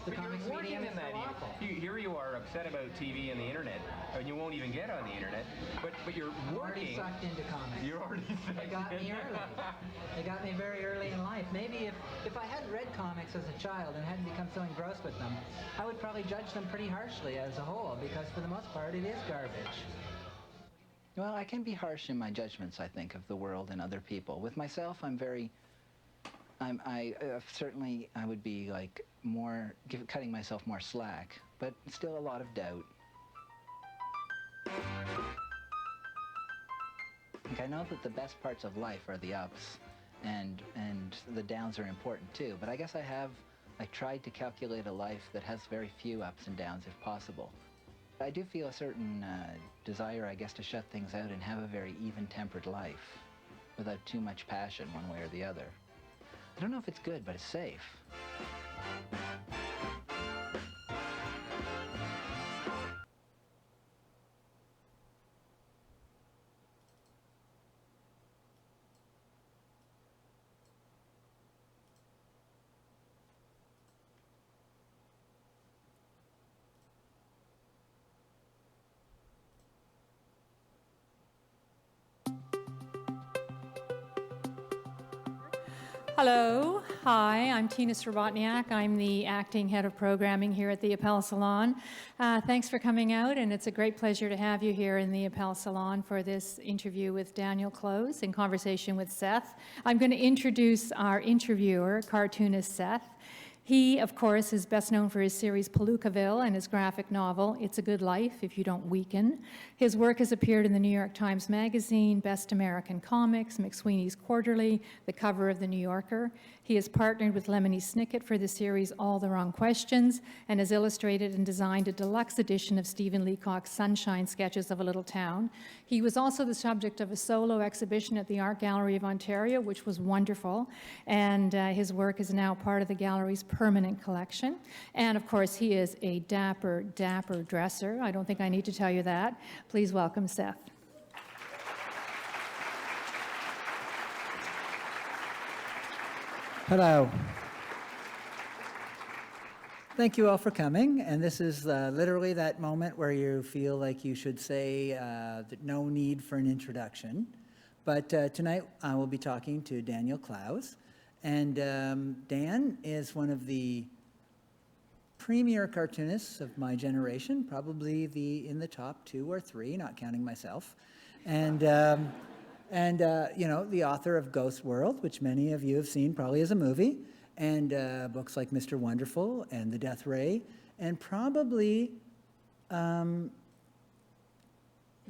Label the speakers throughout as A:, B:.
A: the
B: But
A: comics
B: you're working
A: medium
B: in that.
A: is so awful.
B: Here you are upset about TV and the internet, and you won't even get on the internet. But you're
A: I'm already
B: working.
A: sucked into comics.
B: You're already sucked.
A: They got me early. They got me very early in life. Maybe if I hadn't read comics as a child and hadn't become so engrossed with them, I would probably judge them pretty harshly as a whole, because for the most part it is garbage. Well, I can be harsh in my judgments, I think, of the world and other people. With myself, certainly I would be like cutting myself more slack, but still a lot of doubt. I know that the best parts of life are the ups, and the downs are important too, but I guess I tried to calculate a life that has very few ups and downs if possible. I do feel a certain desire, I guess, to shut things out and have a very even-tempered life without too much passion one way or the other. I don't know if it's good, but it's safe.
C: Hello, hi, I'm Tina Srabotniak. I'm the acting head of programming here at the Appel Salon. Thanks for coming out, and it's a great pleasure to have you here in the Appel Salon for this interview with Daniel Clowes in conversation with Seth. I'm going to introduce our interviewer, cartoonist Seth. He, of course, is best known for his series Palookaville and his graphic novel, It's a Good Life If You Don't Weaken. His work has appeared in the New York Times Magazine, Best American Comics, McSweeney's Quarterly, the cover of The New Yorker. He has partnered with Lemony Snicket for the series All the Wrong Questions and has illustrated and designed a deluxe edition of Stephen Leacock's Sunshine Sketches of a Little Town. He was also the subject of a solo exhibition at the Art Gallery of Ontario, which was wonderful, and his work is now part of the gallery's permanent collection. And of course, he is a dapper, dapper dresser. I don't think I need to tell you that. Please welcome Seth.
A: Hello. Thank you all for coming, and this is literally that moment where you feel like you should say that no need for an introduction. But tonight I will be talking to Daniel Clowes, and Dan is one of the premier cartoonists of my generation, probably in the top 2 or 3, not counting myself, and you know, the author of Ghost World, which many of you have seen probably as a movie, and books like Mr. Wonderful and The Death Ray, and probably the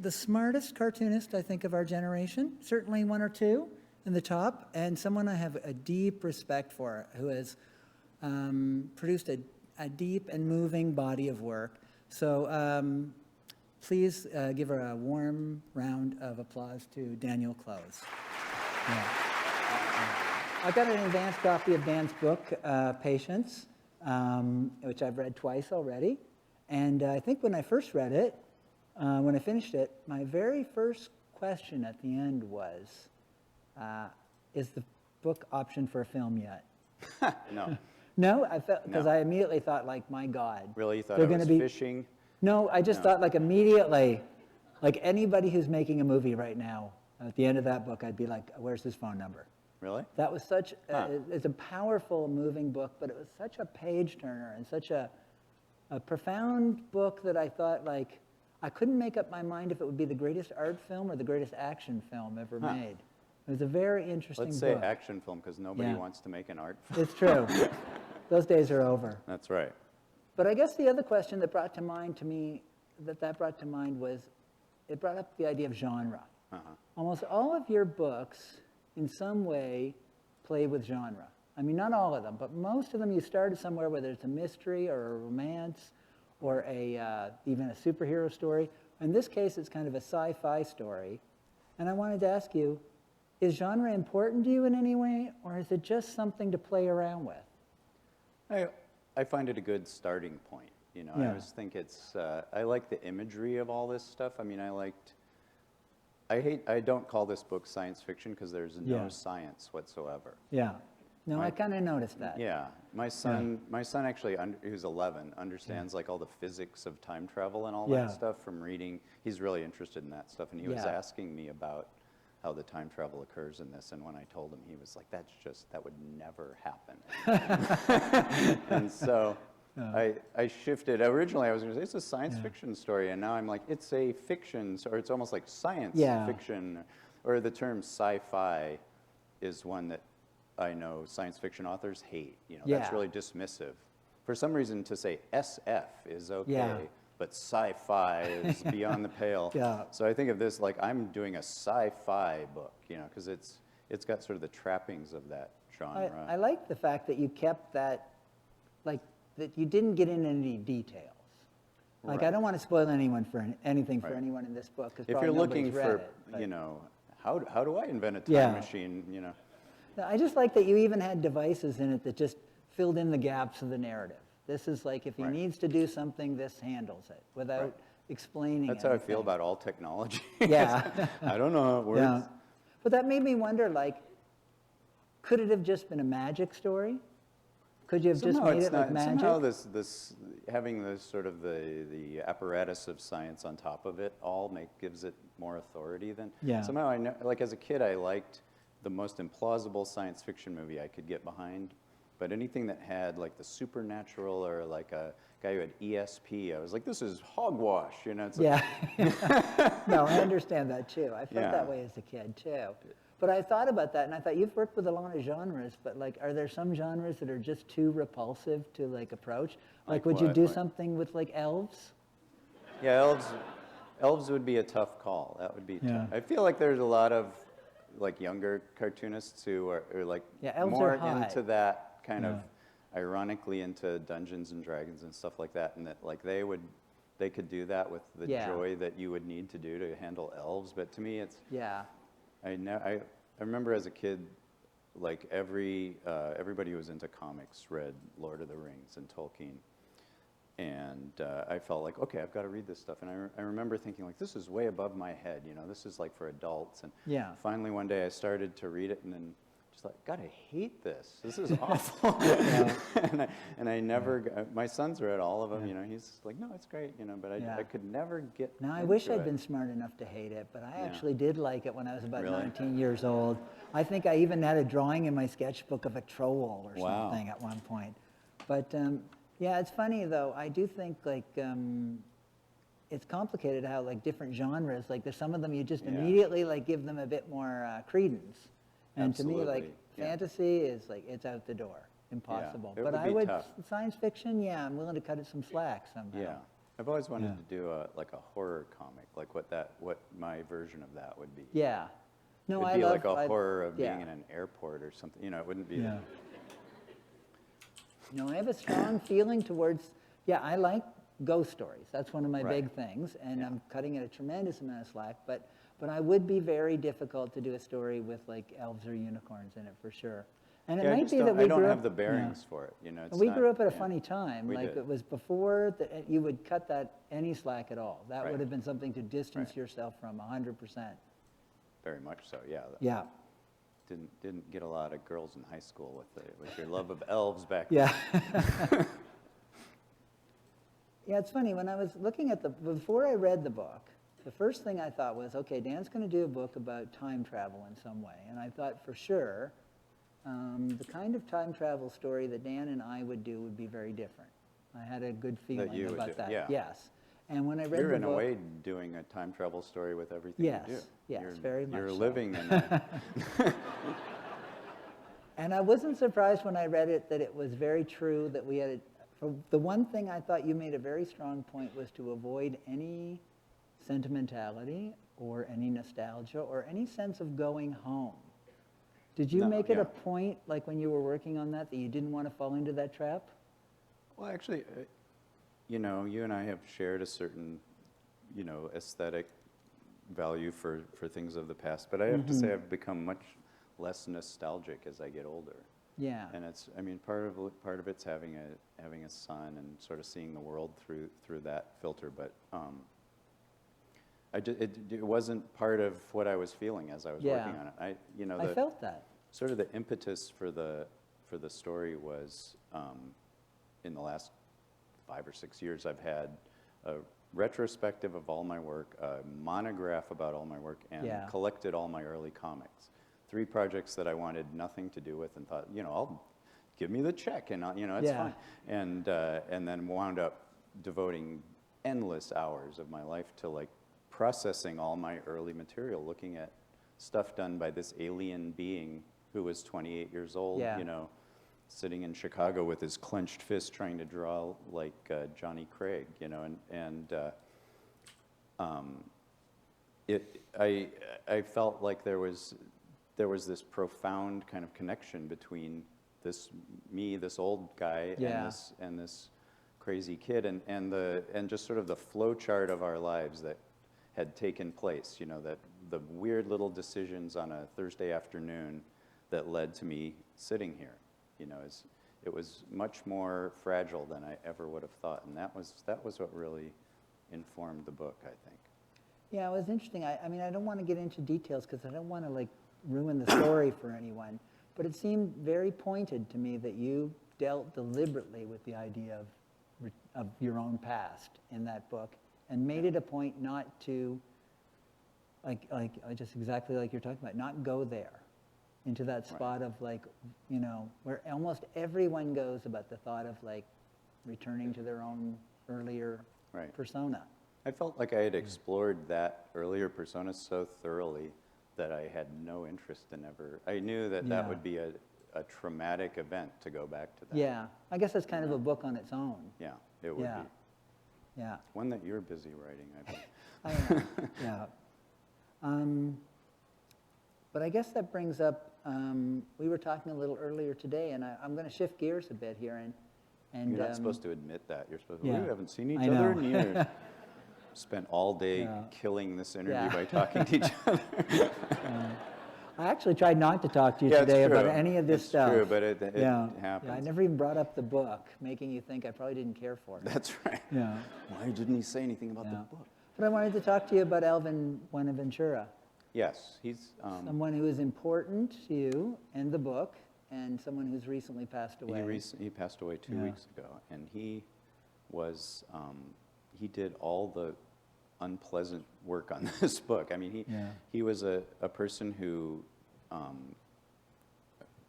A: smartest cartoonist, I think, of our generation, certainly 1 or 2 in the top, and someone I have a deep respect for, who has produced a deep and moving body of work. So please give her a warm round of applause to Daniel Clowes. Yeah. I've got an advanced copy of Dan's book, Patience, which I've read twice already. And I think when I first read it, when I finished it, my very first question at the end was, is the book optioned for a film yet?
D: No.
A: No? I felt, because
D: No.
A: I immediately thought, like, my God.
D: Really? You thought
A: they're
D: I was
A: gonna be
D: fishing?
A: No, I just thought, like, immediately, like anybody who's making a movie right now, at the end of that book, I'd be like, where's his phone number?
D: Really?
A: That was such, it's a powerful, moving book, but it was such a page turner and such a profound book that I thought, like, I couldn't make up my mind if it would be the greatest art film or the greatest action film ever made. It was a very interesting book.
D: Let's say action film, because nobody wants to make an art film.
A: It's true. Those days are over.
D: That's right.
A: But I guess the other question that brought to mind to me, that brought to mind was, it brought up the idea of genre. Almost all of your books, in some way, play with genre. I mean, not all of them, but most of them you started somewhere, whether it's a mystery or a romance or even a superhero story. In this case, it's kind of a sci-fi story. And I wanted to ask you, is genre important to you in any way, or is it just something to play around with?
D: I find it a good starting point. You know, I always think it's, I like the imagery of all this stuff. I mean, I don't call this book science fiction because there's no science whatsoever.
A: Yeah. No, I kind of noticed that.
D: Yeah, my son actually, who's 11, understands like all the physics of time travel and all
A: Yeah.
D: that stuff from reading. He's really interested in that stuff, and he was
A: Yeah.
D: asking me about how the time travel occurs in this, and when I told him, he was like, that would never happen. And so I shifted. Originally, I was going to say, it's a science fiction story, and now I'm like, it's a fiction, or it's almost like science fiction, or the term sci-fi is one that I know science fiction authors hate. You know, that's really dismissive. For some reason, to say SF is okay, but sci-fi is beyond the pale.
A: Yeah.
D: So I think of this like I'm doing a sci-fi book, you know, because it's got sort of the trappings of that genre.
A: I like the fact that you kept that, like, that you didn't get into any details. Like, I don't want to spoil anything for anyone in this book, because
D: If you're looking for, you know, how do I invent a time machine, you know?
A: No, I just like that you even had devices in it that just filled in the gaps of the narrative. This is like, if he needs to do something, this handles it without explaining
D: That's
A: anything.
D: how I feel about all technology.
A: Yeah.
D: I don't know how it works.
A: Yeah. But that made me wonder, like, could it have just been a magic story? Could you have just made it like magic?
D: Somehow this having this sort of the apparatus of science on top of it all gives it more authority than.
A: Yeah.
D: Somehow I know, like as a kid, I liked the most implausible science fiction movie I could get behind, but anything that had like the supernatural or like a guy who had ESP, I was like, this is hogwash, you know? It's like,
A: No, I understand that too. I felt that way as a kid too. But I thought about that, and I thought, you've worked with a lot of genres, but like, are there some genres that are just too repulsive to like approach? Like, would you do something with like elves?
D: Yeah, elves would be a tough call. That would be tough. I feel like there's a lot of like younger cartoonists who are like
A: elves
D: more
A: are hot.
D: into that kind of ironically into Dungeons and Dragons and stuff like that, and that like they could do that with the joy that you would need to do to handle elves. But to me, it's I remember as a kid, like everybody who was into comics read Lord of the Rings and Tolkien, and I felt like, okay, I've got to read this stuff. And I remember thinking like, this is way above my head, you know, this is like for adults. And finally one day I started to read it, and then just like, God, I hate this. This is awful. and I never, my son's read all of them, you know, he's like, no, it's great, you know, but I could never get
A: No, I wish I'd been smart enough to hate it, but I actually did like it when I was about 19 years old. I think I even had a drawing in my sketchbook of a troll or something at one point. But yeah, it's funny though. I do think like it's complicated how like different genres, like there's some of them you just immediately like give them a bit more credence. And to me, like, fantasy is like, it's out the door, impossible.
D: Yeah,
A: but I would, science fiction, I'm willing to cut it some slack somehow.
D: Yeah, I've always wanted to do like a horror comic, like what my version of that would be.
A: Yeah. No,
D: It'd be like a horror of being in an airport or something, you know, it wouldn't be that.
A: No, I have a strong feeling towards, I like ghost stories. That's one of my big things, and I'm cutting it a tremendous amount of slack, but I would be very difficult to do a story with like elves or unicorns in it for sure. And it might be that we
D: I don't
A: grew
D: have
A: up,
D: the bearings for it, you know.
A: We grew up at a funny time.
D: We
A: like
D: did.
A: it was before that you would cut that any slack at all. That would have been something to distance yourself from 100%.
D: Very much so, yeah.
A: Yeah.
D: Didn't get a lot of girls in high school with your love of elves back then.
A: Yeah. Yeah, it's funny. When I was looking at before I read the book, the first thing I thought was, okay, Dan's going to do a book about time travel in some way. And I thought for sure, the kind of time travel story that Dan and I would do would be very different. I had a good feeling about that.
D: Yeah.
A: Yes. And when I read
D: You're
A: the
D: in
A: book,
D: a way doing a time travel story with everything you do.
A: Yes, very much
D: You're
A: so.
D: living in it.
A: And I wasn't surprised when I read it that it was very true that we had, the one thing I thought you made a very strong point was to avoid any sentimentality or any nostalgia or any sense of going home. Did you make it a point, like when you were working on that you didn't want to fall into that trap?
D: Well, actually, you know, you and I have shared a certain, you know, aesthetic value for things of the past, but I have to say I've become much less nostalgic as I get older.
A: Yeah.
D: And it's, I mean, part of it's having a son and sort of seeing the world through that filter, but it wasn't part of what I was feeling as I was working on it. I felt that. Sort of the impetus for the for the story was in the last 5 or 6 years, I've had a retrospective of all my work, a monograph about all my work, and collected all my early comics. 3 projects that I wanted nothing to do with and thought, I'll give me the check and, it's fine. And then wound up devoting endless hours of my life to like processing all my early material, looking at stuff done by this alien being who was 28 years old, sitting in Chicago with his clenched fist trying to draw like Johnny Craig, I felt like there was this profound kind of connection between this old guy, and this crazy kid, and just sort of the flow chart of our lives that had taken place, that the weird little decisions on a Thursday afternoon that led to me sitting here, it was much more fragile than I ever would have thought, and that was what really informed the book, I think.
A: Yeah, it was interesting. I mean, I don't want to get into details because I don't want to like ruin the story for anyone, but it seemed very pointed to me that you dealt deliberately with the idea of your own past in that book and made it a point not to, like just exactly like you're talking about, not go there into that spot of like, where almost everyone goes about the thought of like returning to their own earlier persona.
D: I felt like I had explored that earlier persona so thoroughly that I had no interest in ever. I knew that would be a traumatic event to go back to that.
A: Yeah, I guess that's kind of a book on its own.
D: Yeah, it would be.
A: Yeah.
D: One that you're busy writing, I bet.
A: I know, yeah. But I guess that brings up, we were talking a little earlier today, and I'm going to shift gears a bit here. And
D: you're not supposed to admit that. You're supposed to,
A: we
D: haven't seen each other in years. Spent all day killing this interview by talking to each other.
A: I actually tried not to talk to you today about any of this stuff.
D: It's true, but it happens.
A: Yeah, I never even brought up the book, making you think I probably didn't care for it.
D: That's right.
A: Yeah.
D: Why didn't he say anything about the book?
A: But I wanted to talk to you about Alvin Buenaventura.
D: Yes, he's...
A: someone who is important to you and the book, and someone who's recently passed away.
D: He passed away 2 weeks ago, and he was... he did all the unpleasant work on this book. I mean, he was a person who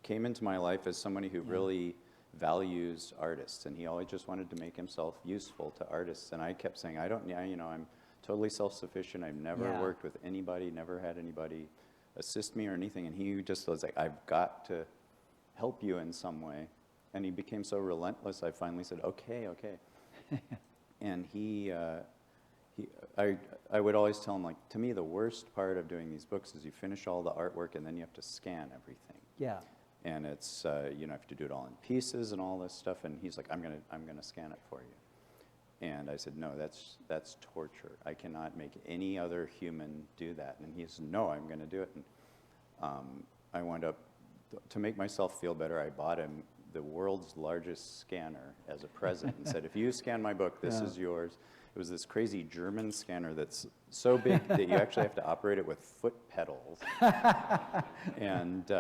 D: came into my life as somebody who really values artists, and he always just wanted to make himself useful to artists. And I kept saying, I'm totally self-sufficient. I've never worked with anybody, never had anybody assist me or anything. And he just was like, I've got to help you in some way. And he became so relentless, I finally said, okay. And I would always tell him, like, to me, the worst part of doing these books is you finish all the artwork and then you have to scan everything.
A: Yeah.
D: And it's, you have to do it all in pieces and all this stuff. And he's like, I'm gonna scan it for you. And I said, no, that's torture. I cannot make any other human do that. And he said, no, I'm gonna do it. And I wound up, to make myself feel better, I bought him the world's largest scanner as a present and said, if you scan my book, this is yours. It was this crazy German scanner that's so big that you actually have to operate it with foot pedals. And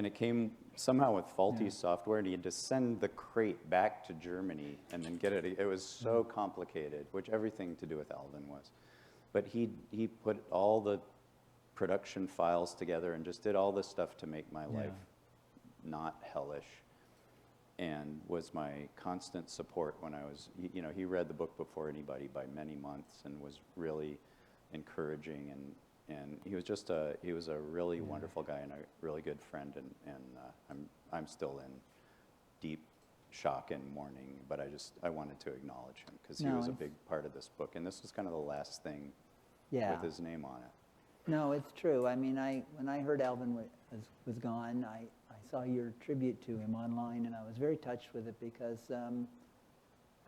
D: it came somehow with faulty software, and he had to send the crate back to Germany and then get it. It was so complicated, which everything to do with Alvin was. But he put all the production files together and just did all this stuff to make my life not hellish, and was my constant support when I was, he read the book before anybody by many months and was really encouraging, and he was just he was a really wonderful guy and a really good friend, and I'm still in deep shock and mourning, but I wanted to acknowledge him because he was a big part of this book, and this was kind of the last thing with his name on it.
A: No, it's true. I mean, when I heard Alvin was gone, I saw your tribute to him online, and I was very touched with it because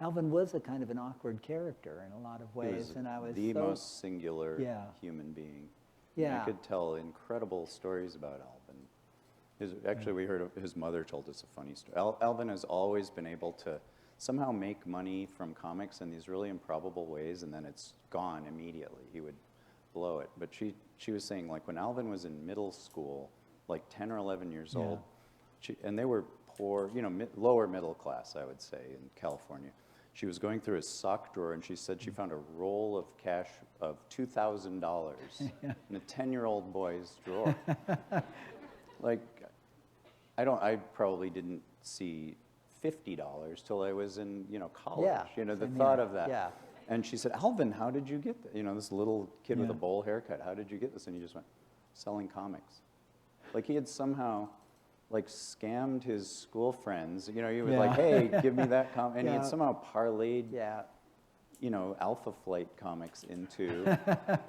A: Alvin was a kind of an awkward character in a lot of ways, and I was
D: the most singular human being.
A: Yeah,
D: I could tell incredible stories about Alvin. Actually, we heard his mother told us a funny story. Alvin has always been able to somehow make money from comics in these really improbable ways, and then it's gone immediately. He would blow it. But she was saying, like, when Alvin was in middle school, like 10 or 11 years old, and they were poor, lower middle class, I would say, in California. She was going through his sock drawer, and she said she found a roll of cash of $2,000 in a 10-year-old boy's drawer. Like, I probably didn't see $50 till I was in, college.
A: Yeah,
D: The
A: same
D: thought
A: here.
D: of that.
A: Yeah.
D: And she said, Alvin, how did you get that? This little kid with a bowl haircut, how did you get this? And he just went, selling comics. Like he had somehow scammed his school friends. He was like, hey, give me that comic. And he had somehow parlayed, Alpha Flight comics into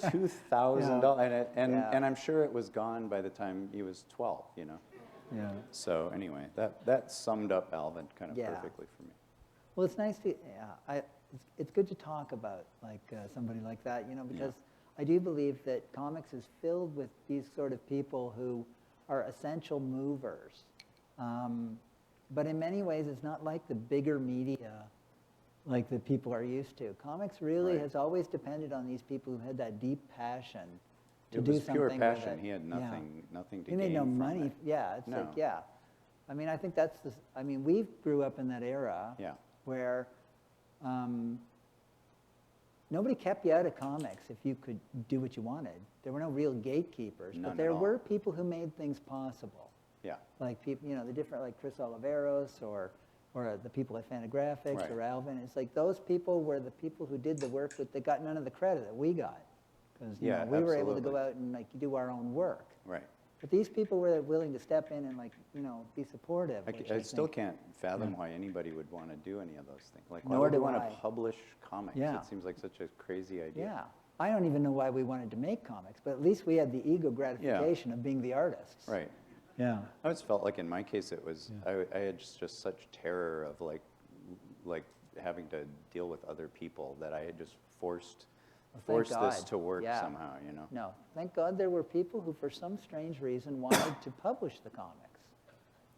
D: $2,000. And I'm sure it was gone by the time he was 12,
A: Yeah.
D: So anyway, that summed up Alvin kind of perfectly for me.
A: Well, it's nice to, it's good to talk about somebody like that, because I do believe that comics is filled with these sort of people who are essential movers. But in many ways, it's not like the bigger media like that people are used to. Comics really has always depended on these people who had that deep passion to do something
D: pure
A: with
D: passion.
A: it.
D: He had nothing to
A: He
D: gain
A: made no
D: from
A: money.
D: it.
A: Yeah, it's
D: No.
A: I mean, I think that's we grew up in that era where nobody kept you out of comics if you could do what you wanted. There were no real gatekeepers,
D: None
A: but there
D: at all.
A: were people who made things possible.
D: Yeah.
A: Like people, the different, like Chris Oliveros or the people at Fantagraphics
D: Right.
A: or Alvin. It's like those people were the people who did the work, but they got none of the credit that we got. Because we were able to go out and do our own work.
D: Right.
A: But these people were willing to step in and be supportive.
D: I still can't fathom why anybody would want to do any of those things. Like, why
A: Nor
D: would
A: do
D: you want
A: I.
D: to publish comics?
A: Yeah.
D: It seems like such a crazy idea.
A: Yeah. I don't even know why we wanted to make comics, but at least we had the ego gratification of being the artists.
D: Right.
A: Yeah.
D: I always felt like in my case it was, I had just such terror of like having to deal with other people that I had just forced
A: thank
D: this
A: God.
D: to work
A: Yeah.
D: somehow,
A: No, thank God there were people who, for some strange reason, wanted to publish the comics.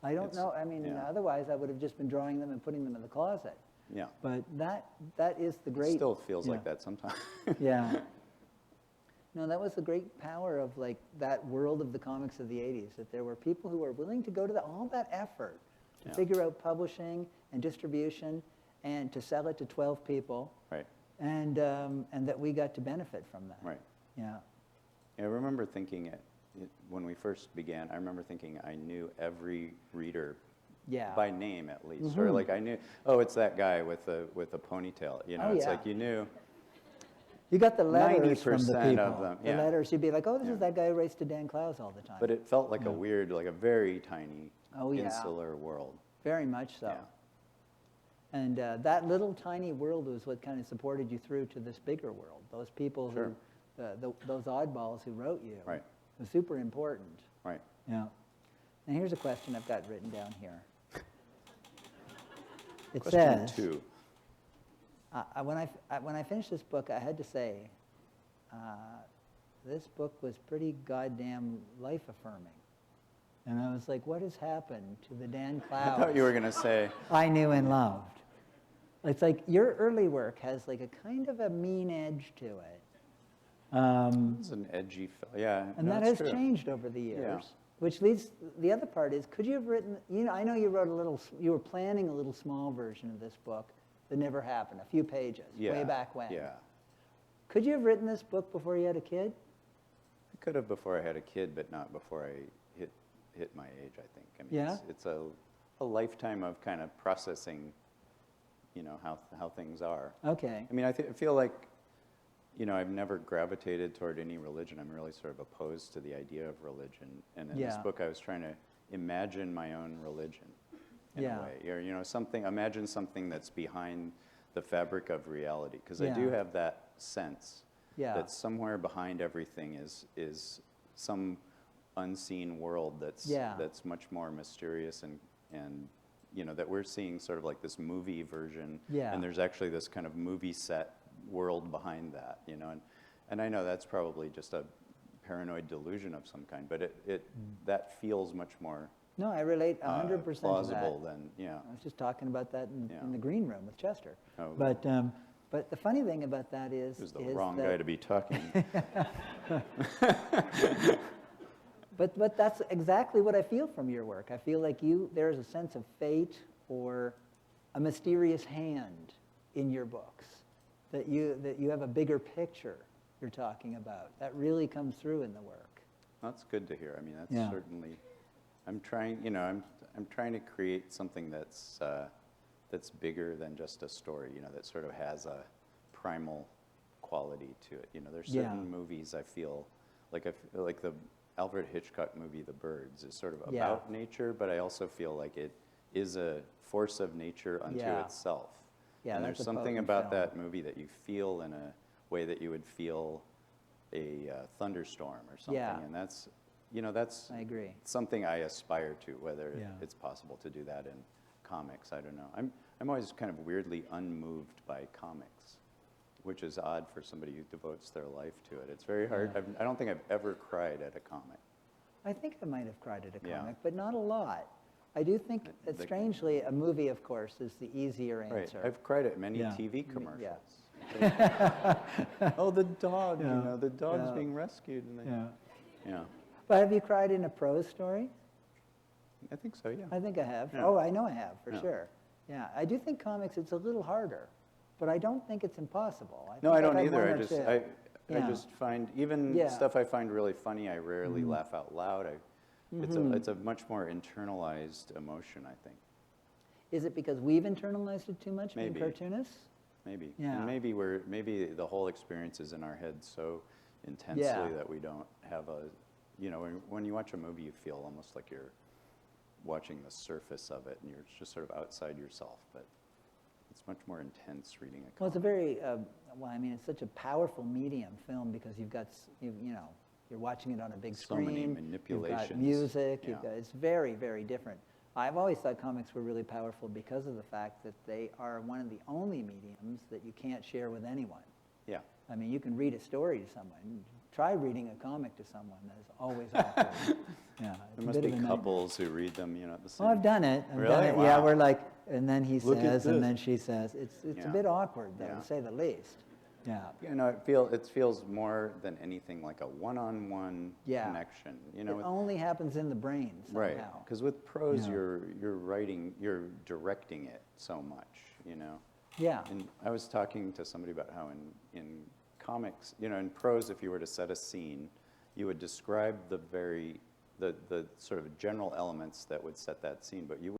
A: I don't know. I mean, otherwise I would have just been drawing them and putting them in the closet.
D: Yeah.
A: But that is the great.
D: It still feels like that sometimes.
A: Yeah. No, that was the great power of that world of the comics of the 80s, that there were people who were willing to go to all that effort to figure out publishing and distribution and to sell it to 12 people.
D: Right.
A: And that we got to benefit from that.
D: Right.
A: Yeah.
D: I remember thinking when we first began, I remember thinking I knew every reader by name at least. Or like I knew, it's that guy with a ponytail. It's like you knew.
A: You got the letters from the
D: 90%
A: people.
D: of them,
A: The letters, you'd be like, this is that guy who writes to Dan Clowes all the time.
D: But it felt like a weird, like a very tiny, insular world.
A: Very much so.
D: Yeah.
A: And that little tiny world was what kind of supported you through to this bigger world. Those people who, those oddballs who wrote you, was super important.
D: Right.
A: Yeah. Now here's a question I've got written down here. It
D: Question
A: says,
D: 2.
A: when I finished this book, I had to say, this book was pretty goddamn life-affirming. And I was like, what has happened to the Dan Clowes
D: I thought you were going to say.
A: I knew and loved? It's like your early work has like a kind of a mean edge to it.
D: It's an edgy, yeah.
A: And that has changed over the years. Which leads, the other part is, could you have written, I know you wrote you were planning a little small version of this book that never happened, a few pages, way back when.
D: Yeah.
A: Could you have written this book before you had a kid?
D: I could have before I had a kid, but not before I hit my age, I think. I mean, it's a lifetime of kind of processing, how things are.
A: Okay.
D: I mean, I feel like, I've never gravitated toward any religion. I'm really sort of opposed to the idea of religion. And in this book, I was trying to imagine my own religion in a way. Or, imagine something that's behind the fabric of reality. Because I do have that sense that somewhere behind everything is some unseen world that's much more mysterious and that we're seeing sort of like this movie version. And there's actually this kind of movie set world behind that, and I know that's probably just a paranoid delusion of some kind, but that feels much more
A: No, I relate 100%
D: plausible
A: to that.
D: than
A: I was just talking about that in the green room with Chester.
D: Oh,
A: but the funny thing about that is...
D: Who's the wrong guy to be talking?
A: But that's exactly what I feel from your work. I feel like there's a sense of fate or a mysterious hand in your books, that you have a bigger picture you're talking about. That really comes through in the work.
D: That's good to hear. I mean, that's certainly, I'm trying, you know, I'm trying to create something that's bigger than just a story, you know, that sort of has a primal quality to it. You know, there's certain movies I feel like the Alfred Hitchcock movie, The Birds, is sort of about nature, but I also feel like it is a force of nature unto itself.
A: Yeah,
D: and
A: that's
D: there's
A: a
D: something
A: potent
D: about
A: film.
D: that movie that you feel in a way that you would feel a thunderstorm or something.
A: Yeah.
D: And that's, you know, that's
A: I agree.
D: something I aspire to, whether it's possible to do that in comics, I don't know. I'm always kind of weirdly unmoved by comics, which is odd for somebody who devotes their life to it. It's very hard. I don't think I've ever cried at a comic.
A: I think I might have cried at a
D: Yeah.
A: comic, but not a lot. I do think that strangely, a movie, of course, is the easier answer.
D: Right. I've cried at many
A: Yeah.
D: TV commercials.
A: Yeah.
D: Oh, the dog, you
A: Yeah.
D: know, the dog's
A: Yeah.
D: being rescued. And they,
A: Yeah.
D: yeah.
A: But have you cried in a prose story?
D: I think so, yeah.
A: I think I have.
D: Yeah.
A: Oh, I know I have, for
D: Yeah.
A: sure. Yeah, I do think comics, it's a little harder, but I don't think it's impossible.
D: No,
A: think
D: I
A: I've
D: don't
A: had
D: either.
A: one
D: I
A: or
D: just,
A: two.
D: I
A: Yeah.
D: just find, even
A: Yeah.
D: stuff I find really funny, I rarely laugh out loud.
A: Mm-hmm.
D: It's a much more internalized emotion, I think.
A: Is it because we've internalized it too much,
D: Maybe.
A: being cartoonists?
D: Maybe.
A: Yeah.
D: And maybe the whole experience is in our head so intensely that we don't have a, you know, when you watch a movie, you feel almost like you're watching the surface of it, and you're just sort of outside yourself. But it's much more intense reading a comic.
A: Well, it's a very, well, I mean, it's such a powerful medium, film, because you've got, you know, you're watching it on a big
D: So
A: screen.
D: many
A: You've got
D: manipulations.
A: music.
D: Yeah.
A: It's very, very different. I've always thought comics were really powerful because of the fact that they are one of the only mediums that you can't share with anyone.
D: Yeah.
A: I mean, you can read a story to someone. Try reading a comic to someone. That is always awkward. Yeah, it's
D: There
A: a
D: must
A: bit
D: be
A: of a nightmare.
D: couples who read them, you know, at the same
A: Well, I've done it. I've
D: Really?
A: done it. Yeah,
D: Wow.
A: we're like, and then he
D: Look at
A: says, and
D: this.
A: then she says. It's a
D: Yeah.
A: bit awkward, though,
D: Yeah.
A: to say the least. Yeah.
D: You know, it feels more than anything like a one-on-one connection. You know,
A: it only happens in the brain somehow.
D: right? Because with prose,
A: Yeah.
D: you're directing it so much. You know.
A: Yeah.
D: And I was talking to somebody about how in comics, you know, in prose, if you were to set a scene, you would describe the sort of general elements that would set that scene, but you